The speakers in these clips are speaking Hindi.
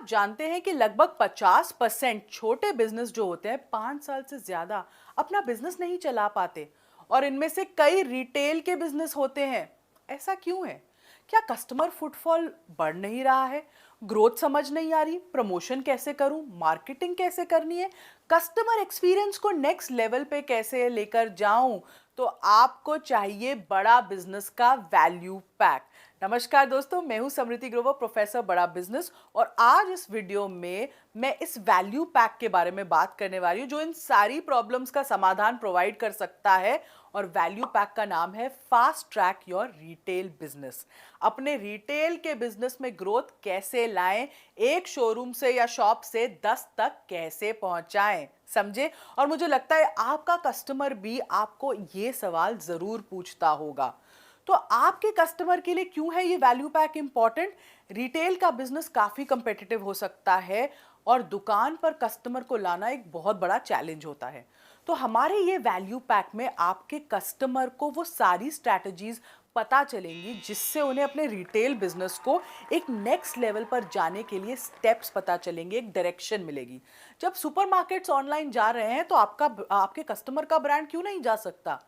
आप जानते हैं कि लगभग 50% छोटे बिजनेस जो होते हैं 5 साल से ज्यादा अपना बिजनेस नहीं चला पाते और इनमें से कई रिटेल के बिजनेस होते हैं। ऐसा क्यों है? क्या कस्टमर फुटफॉल बढ़ नहीं रहा है? ग्रोथ समझ नहीं आ रही? प्रमोशन कैसे करूं? मार्केटिंग कैसे करनी है? कस्टमर एक्सपीरियंस को नेक्स्ट लेवल पे कैसे लेकर जाऊं? तो आपको चाहिए बड़ा बिजनेस का वैल्यू पैक। नमस्कार दोस्तों, मैं हूं समृति ग्रोवर, प्रोफेसर बड़ा बिजनेस, और आज इस वीडियो में मैं इस वैल्यू पैक के बारे में बात करने वाली हूं जो इन सारी प्रॉब्लम्स का समाधान प्रोवाइड कर सकता है। और वैल्यू पैक का नाम है fast track your retail business. अपने रिटेल के बिजनेस में ग्रोथ कैसे लाएं, एक शोरूम से या शॉप से 10 तक कैसे पहुंचाएं, समझे? और मुझे लगता है आपका कस्टमर भी आपको ये सवाल जरूर पूछता होगा। तो आपके कस्टमर के लिए क्यों है ये वैल्यू पैक इंपॉर्टेंट? रिटेल का बिजनेस काफी कंपेटिटिव हो सकता है और दुकान पर कस्टमर को लाना एक बहुत बड़ा चैलेंज होता है। तो हमारे ये वैल्यू पैक में आपके कस्टमर को वो सारी स्ट्रैटेजीज पता चलेंगी जिससे उन्हें अपने रिटेल बिजनेस को एक नेक्स्ट लेवल पर जाने के लिए स्टेप्स पता चलेंगे, एक डायरेक्शन मिलेगी। जब सुपरमार्केट्स ऑनलाइन जा रहे हैं तो आपके कस्टमर का ब्रांड क्यों नहीं जा सकता?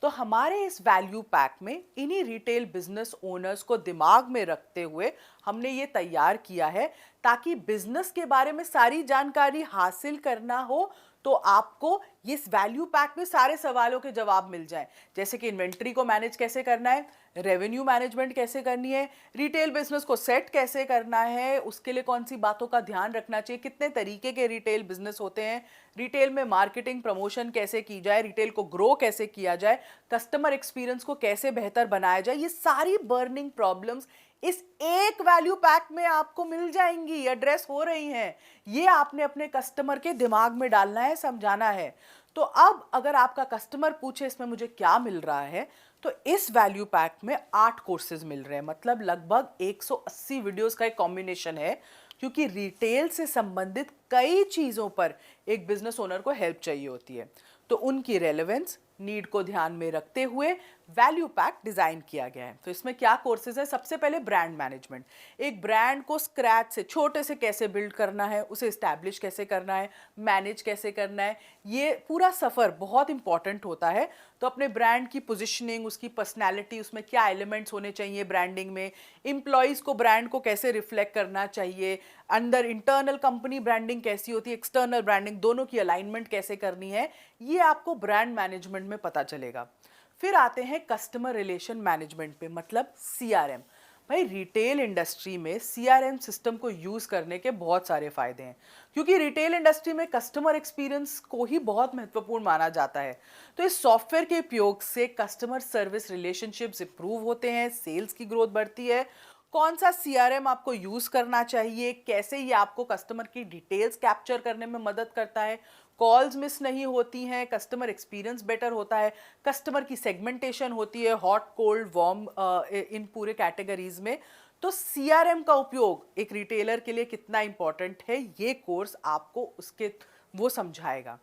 तो हमारे इस वैल्यू पैक में इन्हीं रिटेल बिजनेस ओनर्स को दिमाग में रखते हुए हमने ये तैयार किया है ताकि बिजनेस के बारे में सारी जानकारी हासिल करना हो तो आपको इस वैल्यू पैक में सारे सवालों के जवाब मिल जाएं। जैसे कि इन्वेंट्री को मैनेज कैसे करना है, रेवेन्यू मैनेजमेंट कैसे करनी है, रिटेल बिजनेस को सेट कैसे करना है, उसके लिए कौन सी बातों का ध्यान रखना चाहिए, कितने तरीके के रिटेल बिजनेस होते हैं, रिटेल में मार्केटिंग प्रमोशन कैसे की जाए, रिटेल को ग्रो कैसे किया जाए, कस्टमर एक्सपीरियंस को कैसे बेहतर बनाया जाए, ये सारी बर्निंग प्रॉब्लम्स इस एक वैल्यू पैक में आपको मिल जाएंगी, एड्रेस हो रही हैं। ये आपने अपने कस्टमर के दिमाग में डालना है, समझाना है। तो अब अगर आपका कस्टमर पूछे इसमें मुझे क्या मिल रहा है, तो इस वैल्यू पैक में 8 कोर्सेज मिल रहे हैं, मतलब लगभग 180 वीडियोस का एक कॉम्बिनेशन है। क्योंकि रिटेल से संबंधित कई चीजों पर एक बिजनेस ओनर को हेल्प चाहिए होती है, तो उनकी रेलेवेंस नीड को ध्यान में रखते हुए वैल्यू पैक डिजाइन किया गया है। तो इसमें क्या कोर्सेज है? सबसे पहले ब्रांड मैनेजमेंट। एक ब्रांड को स्क्रैच से, छोटे से कैसे बिल्ड करना है, उसे एस्टैब्लिश कैसे करना है, मैनेज कैसे करना है, ये पूरा सफर बहुत इंपॉर्टेंट होता है। तो अपने ब्रांड की पोजिशनिंग, उसकी पर्सनैलिटी, उसमें क्या एलिमेंट्स होने चाहिए ब्रांडिंग में, एम्प्लॉयज़ को ब्रांड को कैसे रिफ्लेक्ट करना चाहिए, अंदर इंटरनल कंपनी ब्रांडिंग कैसी होती है, एक्सटर्नल ब्रांडिंग, दोनों की अलाइनमेंट कैसे करनी है, ये आपको ब्रांड मैनेजमेंट में पता चलेगा। फिर आते हैं कस्टमर रिलेशन मैनेजमेंट पे, मतलब सीआरएम। भाई रिटेल इंडस्ट्री में सीआरएम सिस्टम को यूज करने के बहुत सारे फायदे हैं, क्योंकि रिटेल इंडस्ट्री में कस्टमर एक्सपीरियंस को ही बहुत महत्वपूर्ण माना जाता है। तो इस सॉफ्टवेयर के उपयोग से कस्टमर सर्विस रिलेशनशिप्स इंप्रूव होते हैं, सेल्स की ग्रोथ बढ़ती है। कौन सा सीआरएम आपको यूज करना चाहिए, कैसे ये आपको कस्टमर की डिटेल्स कैप्चर करने में मदद करता है, कॉल्स मिस नहीं होती हैं, कस्टमर एक्सपीरियंस बेटर होता है, कस्टमर की सेगमेंटेशन होती है, हॉट कोल्ड वार्म, इन पूरे कैटेगरीज में। तो सीआरएम का उपयोग एक रिटेलर के लिए कितना इंपॉर्टेंट है, ये कोर्स आपको उसके वो समझाएगा।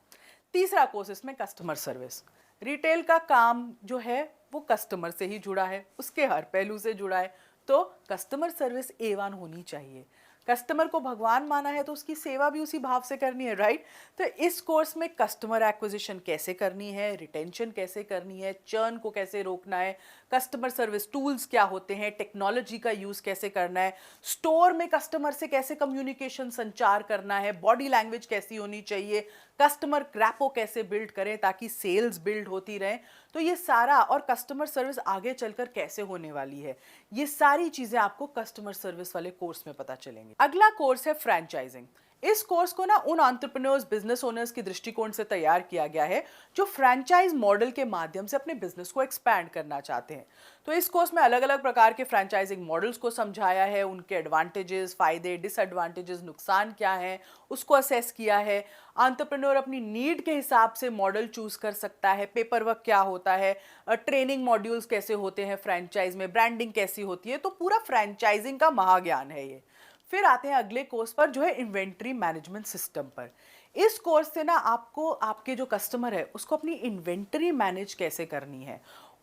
तीसरा कोर्स इसमें कस्टमर सर्विस। रिटेल का काम जो है वो कस्टमर से ही जुड़ा है, उसके हर पहलू से जुड़ा है। तो कस्टमर सर्विस A1 होनी चाहिए। कस्टमर को भगवान माना है तो उसकी सेवा भी उसी भाव से करनी है, राइट? तो इस कोर्स में कस्टमर एक्विजिशन कैसे करनी है, रिटेंशन कैसे करनी है, चर्न को कैसे रोकना है, कस्टमर सर्विस टूल्स क्या होते हैं, टेक्नोलॉजी का यूज कैसे करना है, स्टोर में कस्टमर से कैसे कम्युनिकेशन संचार करना है, बॉडी लैंग्वेज कैसी होनी चाहिए, कस्टमर क्रैपो कैसे बिल्ड करें ताकि सेल्स बिल्ड होती रहे। तो ये सारा, और कस्टमर सर्विस आगे चलकर कैसे होने वाली है, ये सारी चीजें आपको कस्टमर सर्विस वाले कोर्स में पता चलेंगी। अगला कोर्स है फ्रेंचाइजिंग। इस कोर्स को ना उन एंटरप्रेन्योर्स, बिजनेस ओनर्स की दृष्टिकोण से तैयार किया गया है जो फ्रेंचाइज मॉडल के माध्यम से अपने बिजनेस को एक्सपैंड करना चाहते हैं। तो इस कोर्स में अलग अलग प्रकार के फ्रेंचाइजिंग मॉडल्स को समझाया है, उनके एडवांटेजेस, फायदे, डिसएडवांटेजेस, नुकसान क्या है, उसको असेस किया है। एंटरप्रेन्योर अपनी नीड के हिसाब से मॉडल चूज कर सकता है, पेपर वर्क क्या होता है, ट्रेनिंग मॉड्यूल्स कैसे होते हैं फ्रेंचाइज में, ब्रांडिंग कैसी होती है। तो पूरा फ्रेंचाइजिंग का महाज्ञान है ये। फिर आते हैं अगले कोर्स पर जो है इन्वेंट्री मैनेजमेंट सिस्टम पर। इस कोर्स से ना आपको, आपके जो कस्टमर है उसको अपनी इन्वेंट्री मैनेज कैसे करनी है,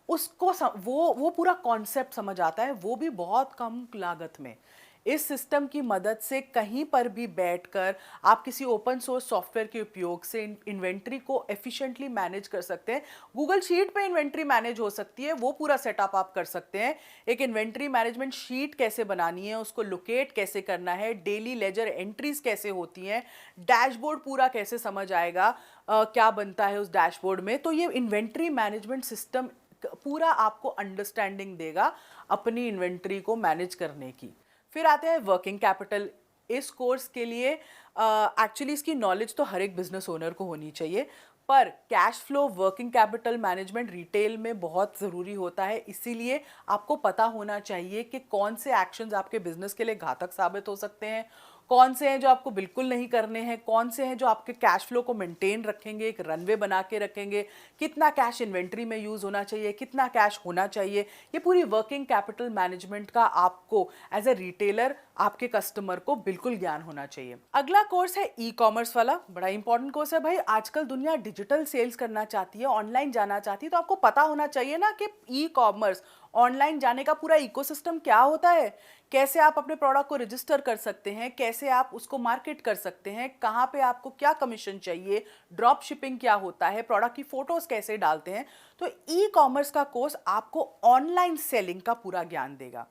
उसको वो पूरा कॉन्सेप्ट समझ आता है, वो भी बहुत कम लागत में। इस सिस्टम की मदद से कहीं पर भी बैठकर आप किसी ओपन सोर्स सॉफ्टवेयर के उपयोग से इन्वेंट्री को एफिशिएंटली मैनेज कर सकते हैं। गूगल शीट पे इन्वेंट्री मैनेज हो सकती है, वो पूरा सेटअप आप कर सकते हैं। एक इन्वेंट्री मैनेजमेंट शीट कैसे बनानी है, उसको लोकेट कैसे करना है, डेली लेजर एंट्रीज कैसे होती हैं, डैशबोर्ड पूरा कैसे समझ आएगा, क्या बनता है उस डैशबोर्ड में। तो ये इन्वेंट्री मैनेजमेंट सिस्टम पूरा आपको अंडरस्टैंडिंग देगा अपनी इन्वेंट्री को मैनेज करने की। फिर आते हैं वर्किंग कैपिटल। इस कोर्स के लिए एक्चुअली इसकी नॉलेज तो हर एक बिजनेस ओनर को होनी चाहिए, पर cash flow working capital management retail में बहुत ज़रूरी होता है। इसीलिए आपको पता होना चाहिए कि कौन से एक्शंस आपके बिजनेस के लिए घातक साबित हो सकते हैं, कौन से हैं जो आपको बिल्कुल नहीं करने हैं, कौन से हैं जो आपके कैश फ्लो को मेंटेन रखेंगे, एक रनवे बना के रखेंगे, कितना कैश इन्वेंट्री में यूज़ होना चाहिए, कितना कैश होना चाहिए। ये पूरी वर्किंग कैपिटल मैनेजमेंट का आपको एज ए रिटेलर आपके कस्टमर को बिल्कुल ज्ञान होना चाहिए। अगला कोर्स है ई कॉमर्स वाला, बड़ा इंपॉर्टेंट कोर्स है भाई। आजकल दुनिया डिजिटल सेल्स करना चाहती है, ऑनलाइन जाना चाहती है, तो आपको पता होना चाहिए ना कि ई कॉमर्स ऑनलाइन जाने का पूरा इकोसिस्टम क्या होता है, कैसे आप अपने प्रोडक्ट को रजिस्टर कर सकते हैं, कैसे आप उसको मार्केट कर सकते हैं, कहाँ पे आपको क्या कमीशन चाहिए, ड्रॉप शिपिंग क्या होता है, प्रोडक्ट की फोटोज कैसे डालते हैं। तो ई कॉमर्स का कोर्स आपको ऑनलाइन सेलिंग का पूरा ज्ञान देगा।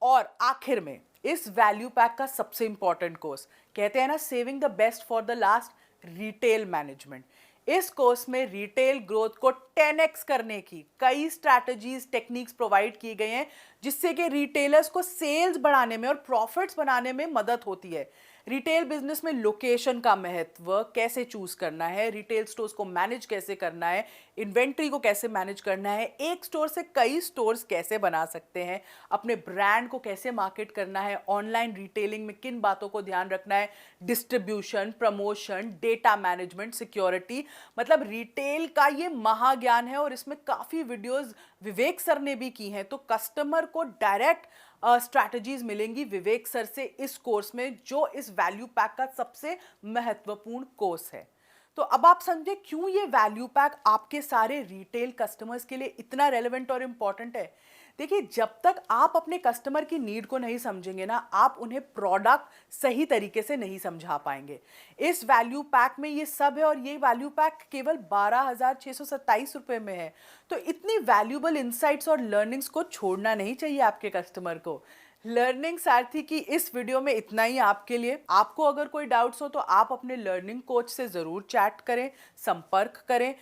और आखिर में इस वैल्यू पैक का सबसे इंपॉर्टेंट कोर्स, कहते हैं ना saving the best for the last, retail management. इस कोर्स में रिटेल ग्रोथ को 10x करने की कई स्ट्रैटेजीज टेक्निक्स प्रोवाइड की गई हैं, जिससे कि रिटेलर्स को सेल्स बढ़ाने में और प्रॉफिट्स बनाने में मदद होती है। रिटेल बिजनेस में लोकेशन का महत्व, कैसे चूज करना है, रिटेल स्टोर्स को मैनेज कैसे करना है, इन्वेंट्री को कैसे मैनेज करना है, एक स्टोर से कई स्टोर्स कैसे बना सकते हैं, अपने ब्रांड को कैसे मार्केट करना है, ऑनलाइन रिटेलिंग में किन बातों को ध्यान रखना है, distribution, promotion, data management, security. मतलब रिटेल का ये महाज्ञान है और इसमें काफी वीडियोस विवेक सर ने भी की हैं। तो कस्टमर को डायरेक्ट स्ट्रैटेजीज मिलेंगी विवेक सर से इस कोर्स में, जो इस वैल्यू पैक का सबसे महत्वपूर्ण कोर्स है। तो अब आप समझे क्यों ये वैल्यू पैक आपके सारे रिटेल कस्टमर्स के लिए इतना रेलेवेंट और इंपॉर्टेंट है। देखिए, जब तक आप अपने कस्टमर की नीड को नहीं समझेंगे ना, आप उन्हें प्रोडक्ट सही तरीके से नहीं समझा पाएंगे। इस वैल्यू पैक में ये सब है और ये वैल्यू पैक केवल 12,627 रुपए में है। तो इतनी वैल्यूबल इंसाइट्स और लर्निंग्स को छोड़ना नहीं चाहिए आपके कस्टमर को। लर्निंग सारथी की इस वीडियो में इतना ही आपके लिए। आपको अगर कोई डाउट्स हो तो आप अपने लर्निंग कोच से ज़रूर चैट करें, संपर्क करें।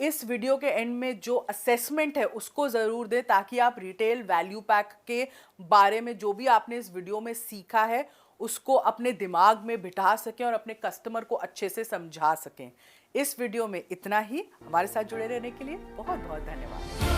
इस वीडियो के एंड में जो असेसमेंट है उसको ज़रूर दें, ताकि आप रिटेल वैल्यू पैक के बारे में जो भी आपने इस वीडियो में सीखा है उसको अपने दिमाग में बिठा सकें और अपने कस्टमर को अच्छे से समझा सकें। इस वीडियो में इतना ही। हमारे साथ जुड़े रहने के लिए बहुत बहुत धन्यवाद।